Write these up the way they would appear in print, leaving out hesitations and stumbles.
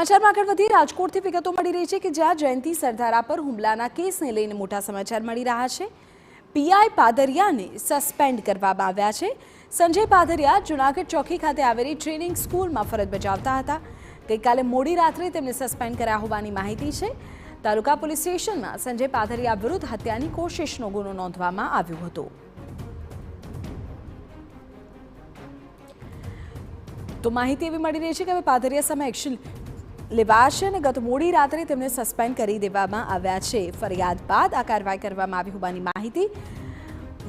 સમાચારમાં આગળ વધી રાજકોટથી વિગતો મળી રહી છે કે જ્યાં જયંતિ સરદારા પર હુમલાના કેસને લઈને મોટા સમાચાર મળી રહ્યા છે। પીઆઈ પાદરિયાને સસ્પેન્ડ કરવામાં આવ્યા છે। સંજય પાદરિયા જૂનાગઢ ચોકી ખાતે આવેલી ટ્રેનિંગ સ્કૂલમાં ફરજ બજાવતા હતા। ગઈકાલે મોડી રાત્રે તેમને સસ્પેન્ડ કર્યા હોવાની માહિતી છે। તાલુકા પોલીસ સ્ટેશનમાં સંજય પાદરિયા વિરુદ્ધ હત્યાની કોશિશનો ગુનો નોંધવામાં આવ્યો હતો। તો માહિતી એવી મળી રહી છે કે હવે પાદરિયા સામે એક્શન લેવાશે અને ગત મોડી રાત્રે તેમને સસ્પેન્ડ કરી દેવામાં આવ્યા છે। ફરિયાદ બાદ આ કાર્યવાહી કરવામાં આવી હોવાની માહિતી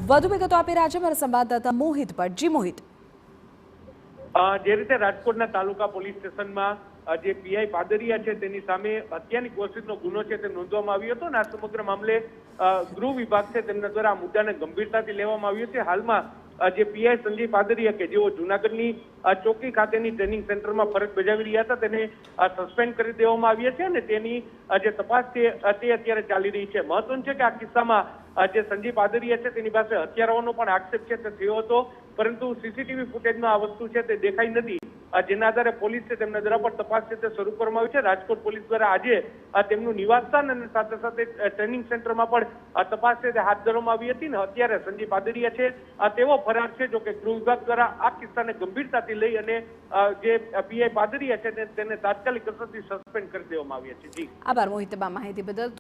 વધુ વિગતો આપી રહ્યા છે મારા સંવાદદાતા મોહિત ભટ્ટ। જી મોહિત, જે રીતે રાજકોટના તાલુકા પોલીસ સ્ટેશનમાં જે પીઆઈ પાદરિયા છે તેની સામે હત્યાની કોશિશનો ગુનો છે તે નોંધવામાં આવ્યો હતો અને આ સમગ્ર મામલે ગૃહ વિભાગ છે તેમના દ્વારા આ મુદ્દાને ગંભીરતાથી લેવામાં આવ્યો છે। હાલમાં જે પીઆઈ સંજય પાદરિયા કે જેઓ જૂનાગઢની ચોકી ખાતેની ટ્રેનિંગ સેન્ટરમાં ફરજ બજાવી રહ્યા હતા તેને સસ્પેન્ડ કરી દેવામાં આવ્યા છે અને તેની જે તપાસ છે તે અત્યારે ચાલી રહી છે। મહત્વનું છે કે આ કિસ્સામાં જે સંજય પાદરિયા છે તેની પાસે હત્યારા હોવાનો પણ આક્ષેપ છે તે થયો હતો, પરંતુ સીસીટીવી ફૂટેજમાં આ વસ્તુ છે તે દેખાઈ નથી, જેના આધારે પોલીસ છે તેમના દ્વારા પણ તપાસ છે તે શરૂ કરવામાં આવી છે। રાજકોટ પોલીસ દ્વારા આજે તેમનું નિવાસસ્થાન અને સાથે સાથે ટ્રેનિંગ સેન્ટરમાં પણ તપાસ છે તે હાથ ધરવામાં આવી હતી ને અત્યારે સંજય પાદરિયા છે તેઓ ફરાર છે। જો કે ગૃહ વિભાગ દ્વારા આ કિસ્સાને ગંભીરતાથી લઈ અને જે પીઆઈ પાદરિયા છે તેને તાત્કાલિક અસરથી સસ્પેન્ડ કરી દેવામાં આવ્યા છે। જી આભાર મોહિત, માહિતી બદલ।